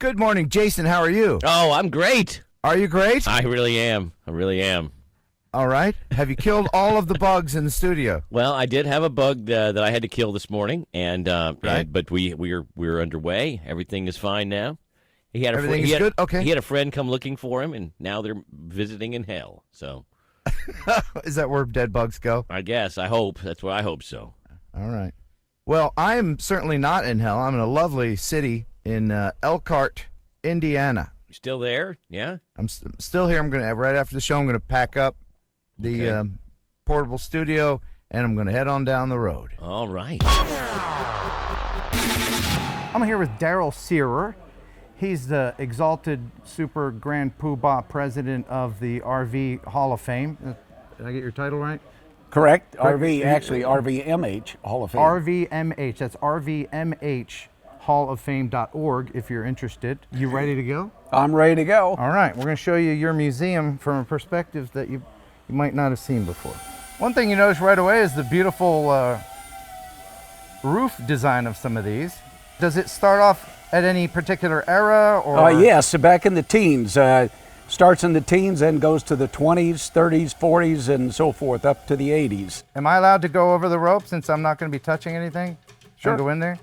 Good morning, Jason. How are you? Oh, I'm great. Are you great? I really am. I really am. All right. Have you killed all of the bugs in the studio? Well, I did have a bug that I had to kill this morning, but we're underway. Everything is fine now. Everything is good? Okay. He had a friend come looking for him, and now they're visiting in hell. So, is that where dead bugs go? I guess. I hope. That's what I hope so. All right. Well, I'm certainly not in hell. I'm in a lovely city in Elkhart, Indiana. You still there? Yeah? I'm still here. Right after the show, I'm going to pack up the portable studio, and I'm going to head on down the road. All right. I'm here with Daryl Shearer. He's the exalted super grand poobah president of the RV Hall of Fame. Did I get your title right? Correct. RVMH Hall of Fame. RVMH. That's RVMH.halloffame.org if you're interested. You ready to go? I'm ready to go. All right. We're going to show you your museum from a perspective that you might not have seen before. One thing you notice right away is the beautiful roof design of some of these. Does it start off at any particular era? Or Yes, back in the teens. Starts in the teens and goes to the 20s, 30s, 40s, and so forth, up to the 80s. Am I allowed to go over the rope since I'm not going to be touching anything? Sure. Go in there?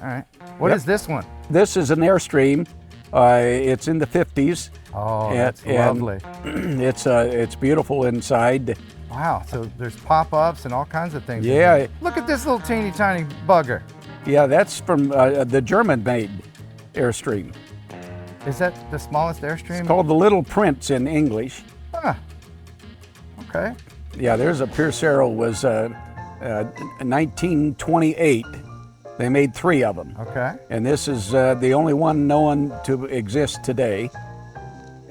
All right. What is this one? This is an Airstream. It's in the 50s. Oh, that's lovely. It's beautiful inside. Wow, so there's pop-ups and all kinds of things. Yeah. Look at this little teeny tiny bugger. Yeah, that's from the German-made Airstream. Is that the smallest Airstream? It's called the Little Prince in English. Ah, okay. Yeah, there's a Pierce Arrow was 1928. They made 3 of them. Okay. And this is the only one known to exist today.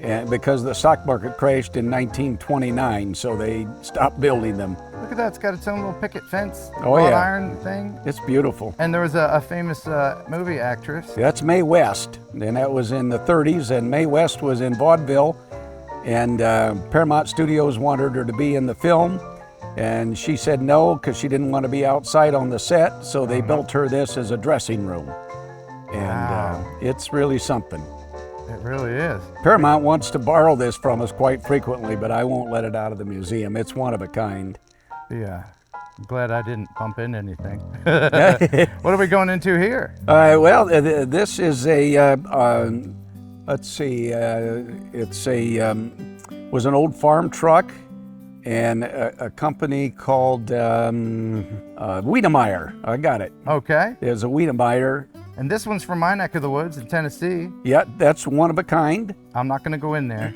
And because the stock market crashed in 1929, so they stopped building them. Look at that, it's got its own little picket fence, Oh, wrought yeah. iron thing. It's beautiful. And there was a famous movie actress. That's Mae West, and that was in the 30s, and Mae West was in vaudeville, and Paramount Studios wanted her to be in the film, and she said no because she didn't want to be outside on the set, so they built her this as a dressing room. And Wow. It's really something. It really is. Paramount wants to borrow this from us quite frequently, but I won't let it out of the museum. It's one of a kind. Yeah. I'm glad I didn't bump into anything. What are we going into here? This is a, let's see, was an old farm truck and a company called Wiedemeyer. I got it. Okay. There's a Wiedemeyer. And this one's from my neck of the woods in Tennessee. Yeah, that's one of a kind. I'm not going to go in there.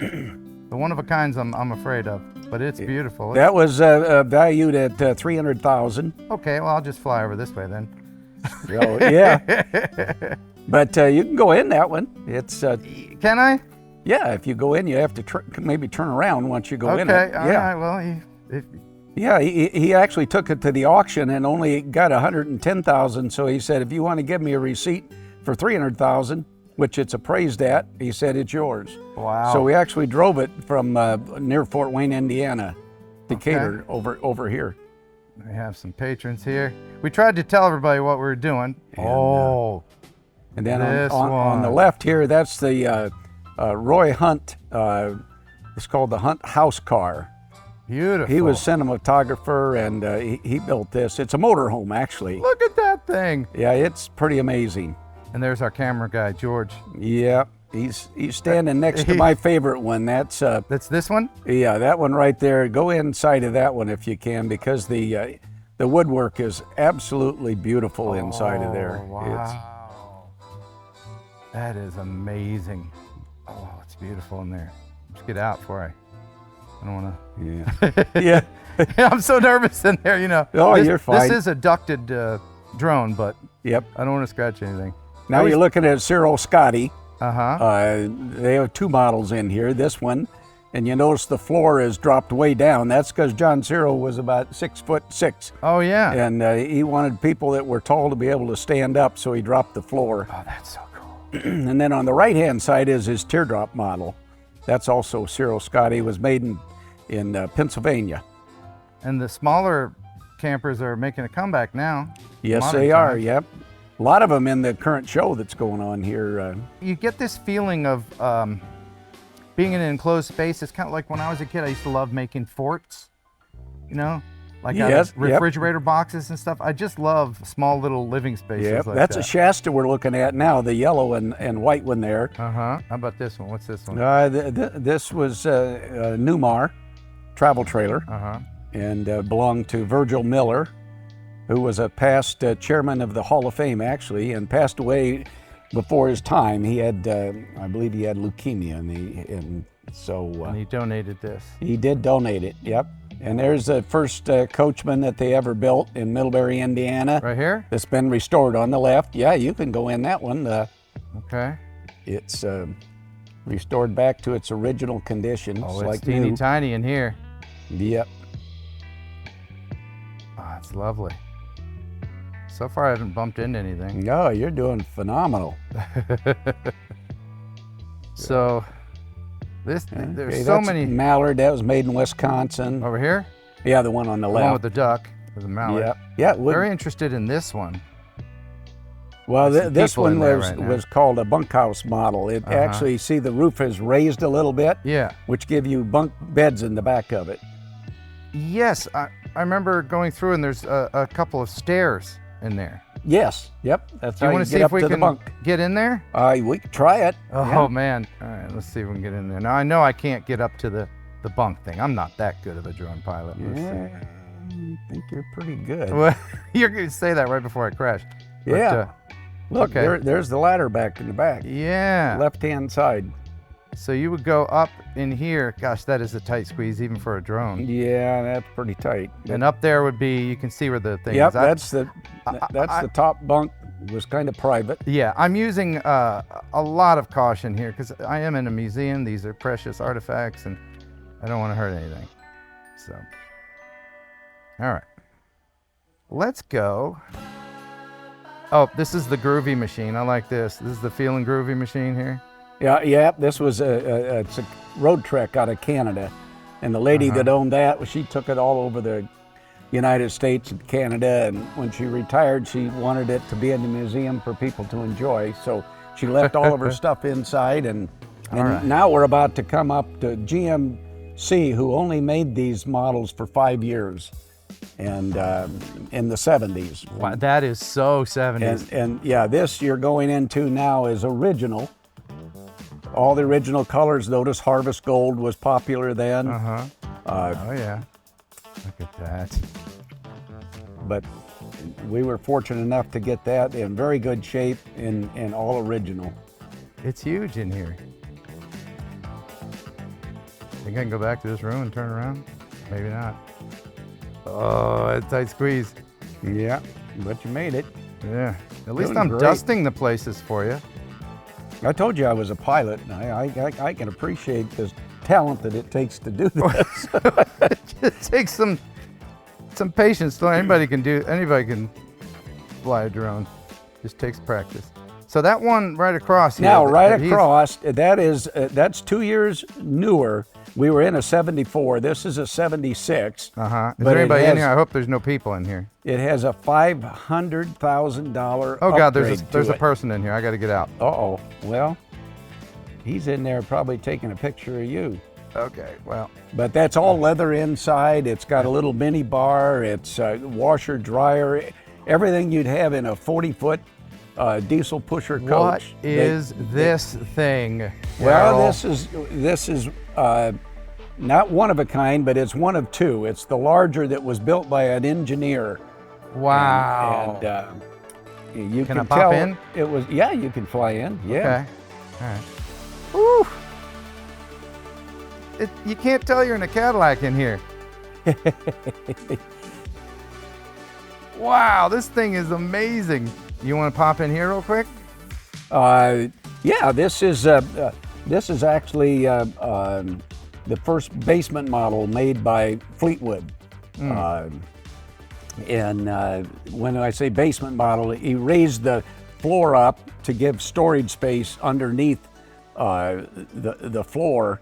The one of a kinds I'm afraid of, but it's beautiful. That was valued at $300,000. Okay, well, I'll just fly over this way then. So, yeah. But you can go in that one. It's Can I? yeah. If you go in, you have to maybe turn around once you go in. Okay, It. all Yeah. right. Well, Yeah, he actually took it to the auction and only got $110,000. So he said, if you want to give me a receipt for $300,000, which it's appraised at, he said it's yours. wow. So we actually drove it from near Fort Wayne, Indiana, Decatur, over here. We have some patrons here. We tried to tell everybody what we were doing. And, And then This on the one. left here, that's the Roy Hunt. It's called the Hunt House Car. Beautiful. He was cinematographer, and he built this. It's a motorhome, actually. Look at that thing. Yeah, it's pretty amazing. And there's our camera guy, George. Yeah, he's standing next to my favorite one. That's That's this one? yeah, that one right there. Go inside of that one if you can, because the woodwork is absolutely beautiful inside of there. Oh, wow. That is amazing. Oh, it's beautiful in there. Just get out before I don't want to. Yeah. Yeah. I'm so nervous in there, you know. Oh, you're fine. This is a ducted drone, but Yep. I don't want to scratch anything. Now you're looking at Cyril Scotty. Uh-huh. They have 2 models in here. This one, and you notice the floor is dropped way down. That's because John Cyril was about 6'6". Oh, yeah. And he wanted people that were tall to be able to stand up, so he dropped the floor. Oh, that's so cool. And then on the right-hand side is his teardrop model. That's also Cyril Scotty. Was made in Pennsylvania. And the smaller campers are making a comeback now. Yes, Modern they are. times. Yep. A lot of them in the current show that's going on here. You get this feeling of being in an enclosed space. It's kind of like when I was a kid, I used to love making forts, you know, like out Yes, of refrigerator boxes and stuff. I just love small little living spaces Yep, like that's that. a Shasta we're looking at now, the yellow and white one there. How about this one? What's this one? This was a Newmar travel trailer and belonged to Virgil Miller, who was a past chairman of the Hall of Fame, actually, and passed away before his time. He had, I believe he had leukemia, and he donated this. He did donate it, yep. And there's the first coachman that they ever built in Middlebury, Indiana. Right here? That's been restored on the left. Yeah, you can go in that one. Okay. It's restored back to its original condition. Oh, it's like teeny new. tiny in here. Yep. Oh, it's lovely. So far, I haven't bumped into anything. No, you're doing phenomenal. So, there's Okay, so that's many. Mallard, that was made in Wisconsin. Over here? Yeah, the one on the The one left. with the duck, with the mallard. Yeah, yeah. Very interested in this one. Well, There's some this people in one there was right now. was called a bunkhouse model. It actually, see, the roof is raised a little bit, Yeah. which give you bunk beds in the back of it. Yes, I remember going through and there's a couple of stairs in there. Yes, yep. That's Do you how want you to see get if up we to the can bunk. get in there? We can try it. Oh, Yeah. man. All right, let's see if we can get in there. Now, I know I can't get up to the bunk thing. I'm not that good of a drone pilot. Let's Yeah, I think you're pretty good. see. Well, you're going to say that right before I crash. But, Yeah. Look, okay. there's the ladder back in the back, yeah. left-hand side. So you would go up in here. Gosh, that is a tight squeeze even for a drone. Yeah, that's pretty tight. And up there would be, you can see where the thing Yep, is. that's the top bunk. It was kind of private. Yeah, I'm using a lot of caution here because I am in a museum. These are precious artifacts and I don't want to hurt anything. So, all right. Let's go. Oh, this is the groovy machine. I like this. This is the Feeling Groovy machine here. Yeah. This was it's a road trek out of Canada, and the lady that owned that, she took it all over the United States and Canada. And when she retired, she wanted it to be in the museum for people to enjoy. So she left all of her stuff inside, and right. now we're about to come up to GMC, who only made these models for 5 years, and in the 70s. Wow, that is so 70s. And yeah, this you're going into now is original. All the original colors. Notice Harvest Gold was popular then. Oh, yeah. Look at that. But we were fortunate enough to get that in very good shape and all original. It's huge in here. Think I can go back to this room and turn around? Maybe not. Oh, a tight squeeze. Yeah, but you made it. Yeah. At least Doing I'm great. dusting the places for you. I told you I was a pilot, and I can appreciate the talent that it takes to do this. It takes some patience. Anybody can fly a drone. Just takes practice. So that one right across here. Now, right he's- across, that's 2 years newer. We were in a 74. This is a 76. Is But there it anybody in has- here? I hope there's no people in here. It has a $500,000 Oh God, upgrade there's to a it. person in here. I got to get out. Uh-oh. Well, he's in there probably taking a picture of you. Okay. Well, But that's all leather inside. It's got a little mini bar. It's washer, dryer, everything you'd have in a 40-foot diesel pusher coach. what is this thing? Well, Carol? this is not one of a kind, but it's one of two. It's the larger that was built by an engineer. Wow. And you Can can I pop tell in? it was. Yeah, you can fly in. Yeah. Okay. All right. Woo. You can't tell you're in a Cadillac in here. Wow, this thing is amazing. You want to pop in here real quick? Yeah. This is actually the first basement model made by Fleetwood. And when I say basement model, he raised the floor up to give storage space underneath the floor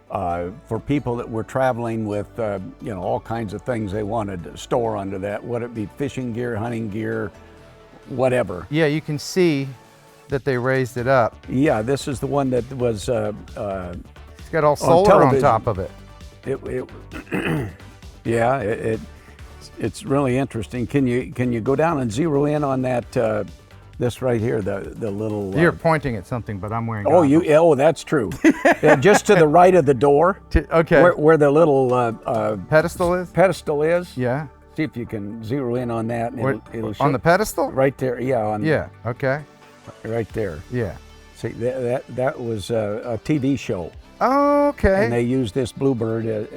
for people that were traveling with all kinds of things they wanted to store under that. Would it be fishing gear, hunting gear, whatever. Yeah, you can see that they raised it up. Yeah, this is the one that was It's got all solar on television. top of it. Yeah, it's really interesting. Can you go down and zero in on that this right here, the little You're pointing at something, but I'm wearing oh goggles. oh, that's true. Yeah, just to the right of the door, Okay. where the little Pedestal is? pedestal is. Yeah. See if you can zero in on that. And it'll show On the pedestal? right there. Yeah, Yeah. Okay. right there. Yeah. See, that was a TV show, Okay. and they used this Bluebird,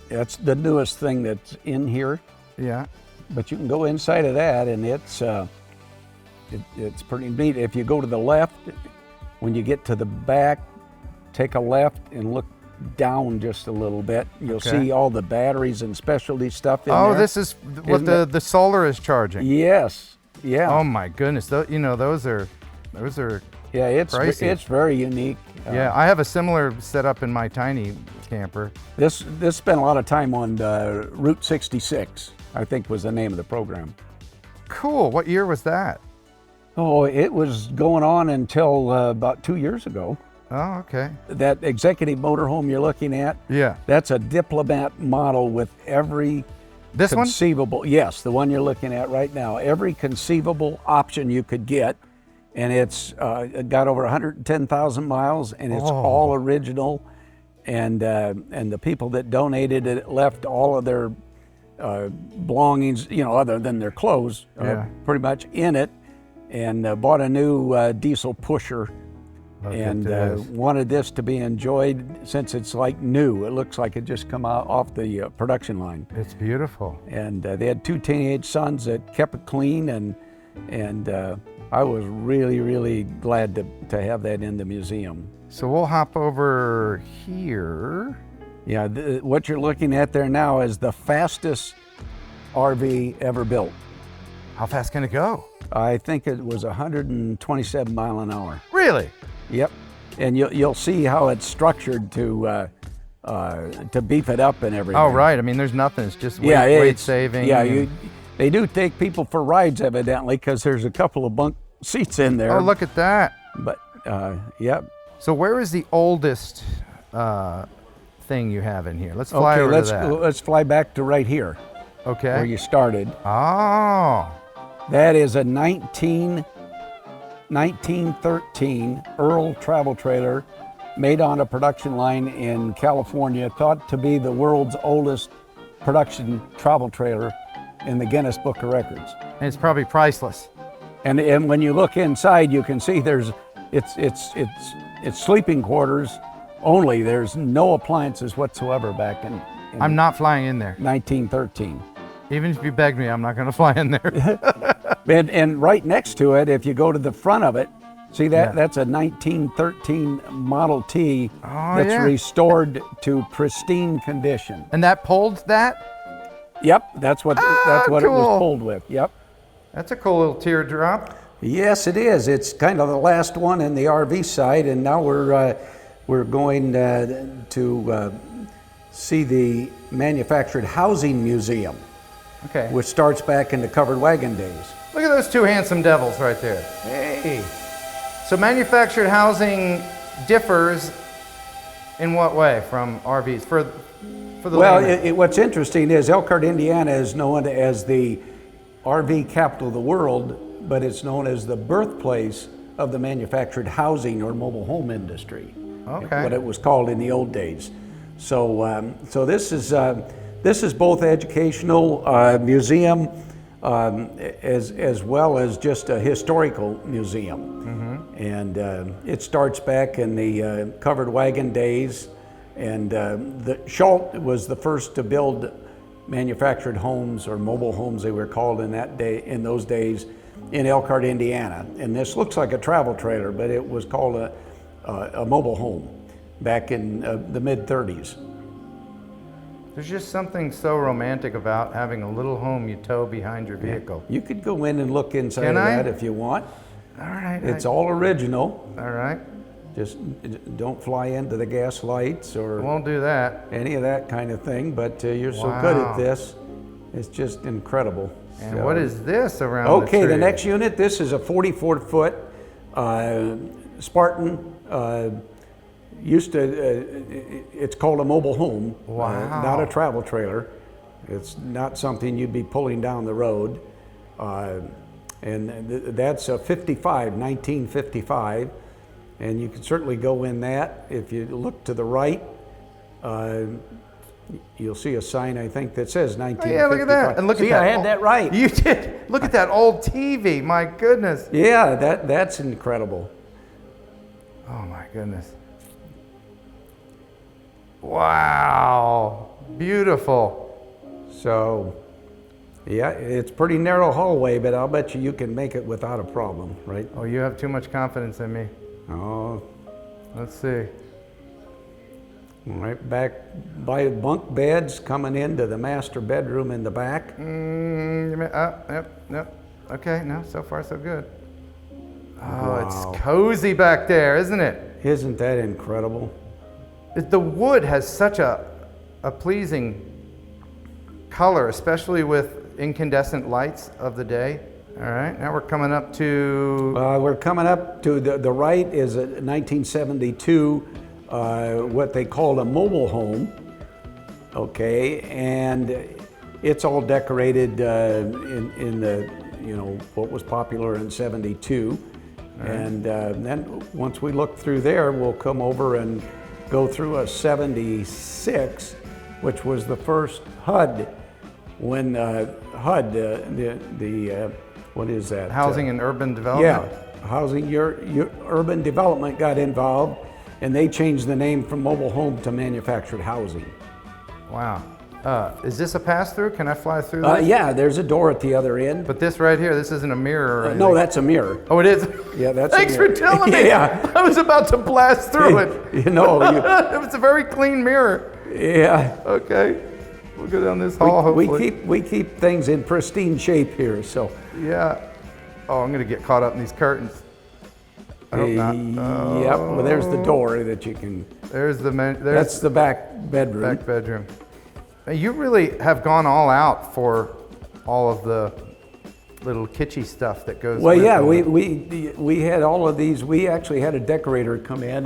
that's the newest thing that's in here. Yeah. But you can go inside of that, and it's pretty neat. If you go to the left, when you get to the back, take a left and look down just a little bit. You'll Okay. see all the batteries and specialty stuff in Oh, there. this is what Isn't the solar is charging. Yes. Yeah. Oh my goodness. Those are yeah. It's pricey. very unique. yeah, I have a similar setup in my tiny camper. This spent a lot of time on Route 66. I think was the name of the program. Cool. What year was that? Oh, it was going on until about 2 years ago. Oh, okay. That executive motorhome you're looking at, Yeah. that's a Diplomat model with every This one? conceivable, yes, the one you're looking at right now, every conceivable option you could get. And it's got over 110,000 miles, and it's all original. And the people that donated it left all of their belongings, other than their clothes, pretty much in it, and bought a new diesel pusher. And wanted this to be enjoyed since it's like new. It looks like it just come out off the production line. It's beautiful. And they had 2 teenage sons that kept it clean, and I was really, really glad to have that in the museum. So we'll hop over here. Yeah, what you're looking at there now is the fastest RV ever built. How fast can it go? I think it was 127 mile an hour. Really? Yep, and you'll see how it's structured to beef it up and everything. Oh, right. I mean, there's nothing. It's just weight saving. Yeah, and- they do take people for rides evidently because there's a couple of bunk seats in there. Oh, look at that. But yep. So where is the oldest thing you have in here? Let's fly over to that. Let's fly back to right here where Okay. you started. Oh. That is a 1913 Earl travel trailer made on a production line in California, thought to be the world's oldest production travel trailer in the Guinness Book of Records. And it's probably priceless. And when you look inside, you can see it's sleeping quarters only. There's no appliances whatsoever back in I'm not flying in there. 1913. Even if you begged me, I'm not going to fly in there. And right next to it, if you go to the front of it, see that Yeah. that's a 1913 Model T that's yeah. restored to pristine condition. And that pulled that? Yep, that's what it was cool. pulled with. Yep. That's a cool little teardrop. Yes, it is. It's kind of the last one in the RV side, and now we're going to see the Manufactured Housing Museum, Okay. which starts back in the covered wagon days. Look at those 2 handsome devils right there. Hey. So manufactured housing differs in what way from RVs? For the Well, layman? what's interesting is Elkhart, Indiana is known as the RV capital of the world, but it's known as the birthplace of the manufactured housing or mobile home industry. Okay. What it was called in the old days. So, so this is both educational museum as well as just a historical museum. And it starts back in the covered wagon days. And the Schultz was the first to build manufactured homes or mobile homes, they were called in those days, in Elkhart, Indiana. And this looks like a travel trailer, but it was called a mobile home back in the mid-30s. There's just something so romantic about having a little home you tow behind your vehicle. You could go in and look inside Can of I? that if you want. All right. It's all original. all right. Just don't fly into the gas lights I or won't do that. any of that kind of thing, but you're so good Wow. at this. It's just incredible. And what is this around Okay, the tree? the next unit, this is a 44-foot Spartan. It's called a mobile home. Wow. Not a travel trailer. It's not something you'd be pulling down the road. That's a 1955. And you can certainly go in that. If you look to the right, you'll see a sign, I think, that says 1955. Yeah, look at that. And look See, at that. I had that right. You did. Look at that old TV. My goodness. Yeah, that's incredible. Oh my goodness. Wow. Beautiful. So, yeah, it's pretty narrow hallway, but I'll bet you can make it without a problem, right? Oh, you have too much confidence in me. Oh, Let's see. right back by bunk beds coming into the master bedroom in the back. Yep. Okay, no, so far so good. Oh, Wow. it's cozy back there, isn't it? Isn't that incredible? The wood has such a pleasing color, especially with incandescent lights of the day. All right, now we're coming up to... We're coming up to the right is a 1972, what they called a mobile home. Okay, and it's all decorated in the, what was popular in 72. Right. And then once we look through there, we'll come over and go through a 76, which was the first HUD, when HUD, what is that? Housing and Urban Development? Yeah, Housing, your Urban Development got involved, and they changed the name from mobile home to manufactured housing. Wow. Is this a pass-through? Can I fly through this? Yeah, there's a door at the other end. But this right here, this isn't a mirror or anything. No, that's a mirror. Oh, it is? Yeah, that's Thanks a mirror. for telling me. Yeah. I was about to blast through it. You know, It was a very clean mirror. yeah. Okay. We'll go down this hall, hopefully. We keep things in pristine shape here, so. Yeah. Oh, I'm going to get caught up in these curtains. I hope not. Yep, well, there's the door that you can, There's the that's the back bedroom. back bedroom. Now, you really have gone all out for all of the little kitschy stuff that goes Well, with yeah, it. we had all of these. We actually had a decorator come in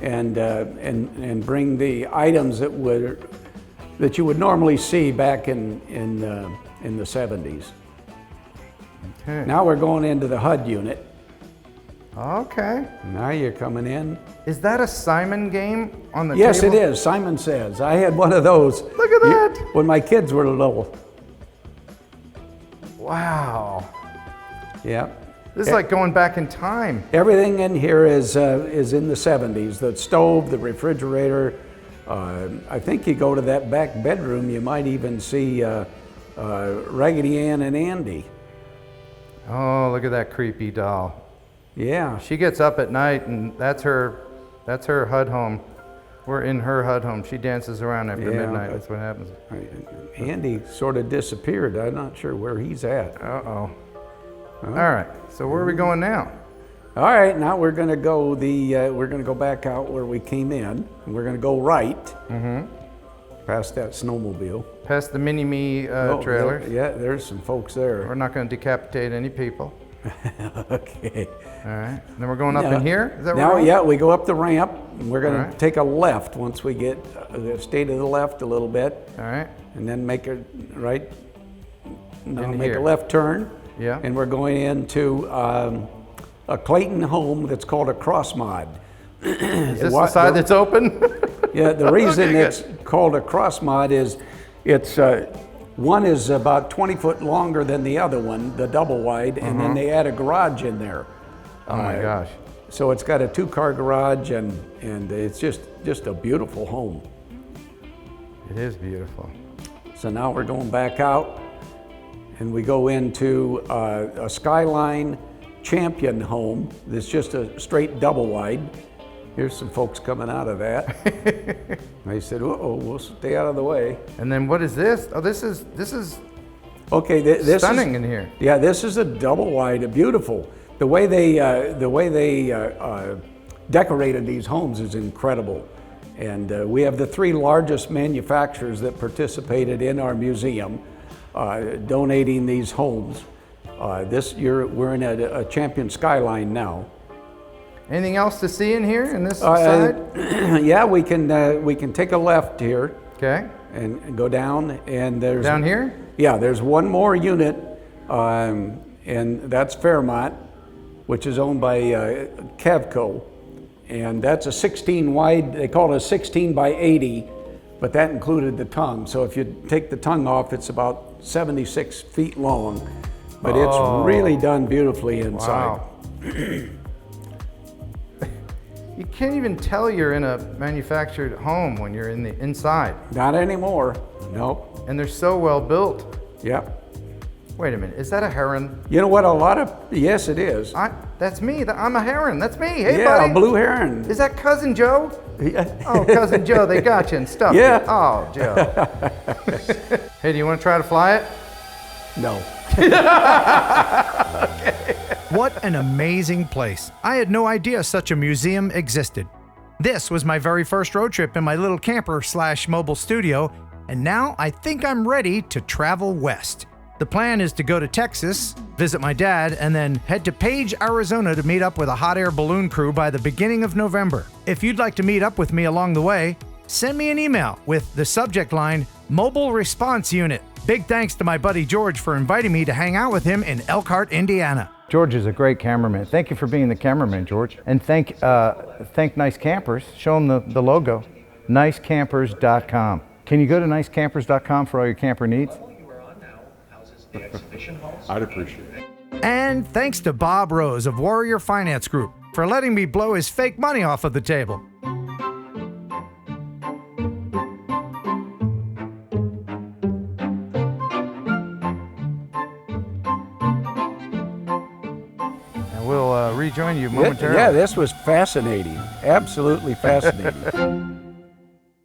and bring the items that you would normally see back in the 70s. Okay. Now we're going into the HUD unit. Okay. Now you're coming in. Is that a Simon game on the Yes, table? it is. Simon Says. I had one of those. Look at that. When my kids were little. Wow. Yeah. This is like going back in time. Everything in here is in the 70s. The stove, the refrigerator. I think you go to that back bedroom, you might even see Raggedy Ann and Andy. Oh, look at that creepy doll. Yeah. She gets up at night and that's her HUD home. We're in her HUD home. She dances around after Yeah, midnight. That's what happens. Andy sort of disappeared. I'm not sure where he's at. Uh-oh. All right. So where are we going now? All right, now we're going to go we're going to go back out where we came in, and we're going to go right. Mm-hmm. Past that snowmobile. Past the mini-me Oh, trailer. Yeah, there's some folks there. We're not going to decapitate any people. Okay. All right. And then we're going up Now- in here? Is that Now, where we're yeah, we go up the ramp, and we're going All to right. take a left once we get stay to the left a little bit, All right. and then make a right. No, In make here. a left turn. Yeah. And we're going into a Clayton home that's called a cross mod. Is this the side that's open? Yeah, the reason Okay, it's called a cross mod is it's one is about 20 foot longer than the other one, the double wide, and then they add a garage in there. Oh my gosh. So it's got a 2-car garage, and it's just a beautiful home. It is beautiful. So now we're going back out, and we go into a Skyline Champion home that's just a straight double wide. Here's some folks coming out of that. I said, "Uh-oh, we'll stay out of the way." And then what is this? Oh, this is Okay, this stunning is, in here. Yeah, this is a double wide, beautiful. The way they decorated these homes is incredible. And we have the 3 largest manufacturers that participated in our museum. donating these homes. We're in a Champion Skyline now. Anything else to see in here in this side? Yeah, we can take a left here. Okay. And go down, and there's Down here? Yeah, there's one more unit, and that's Fairmont, which is owned by Cavco, and that's a 16 wide. They call it a 16 by 80, but that included the tongue. So if you take the tongue off, it's about 76 feet long, but it's really done beautifully inside. Wow. You can't even tell you're in a manufactured home when you're in the inside. Not anymore. Nope. And they're so well built. Yep. Wait a minute, is that a heron? You know what? Yes, it is. That's me. I'm a heron. That's me. Hey, yeah, buddy. a blue heron. Is that Cousin Joe? Yeah. Oh, Cousin Joe, they got you and stuffed Yeah. you. Oh, Joe. Hey, do you want to try to fly it? No. What an amazing place. I had no idea such a museum existed. This was my very first road trip in my little camper / mobile studio, and now I think I'm ready to travel west. The plan is to go to Texas, visit my dad, and then head to Page, Arizona to meet up with a hot air balloon crew by the beginning of November. If you'd like to meet up with me along the way, send me an email with the subject line, Mobile Response Unit. Big thanks to my buddy George for inviting me to hang out with him in Elkhart, Indiana. George is a great cameraman. Thank you for being the cameraman, George. And thank Nice Campers. Show them the logo, nicecampers.com. Can you go to nicecampers.com for all your camper needs? I'd appreciate it. And thanks to Bob Rose of Warrior Finance Group for letting me blow his fake money off of the table. And we'll rejoin you momentarily. Yeah, this was fascinating. Absolutely fascinating.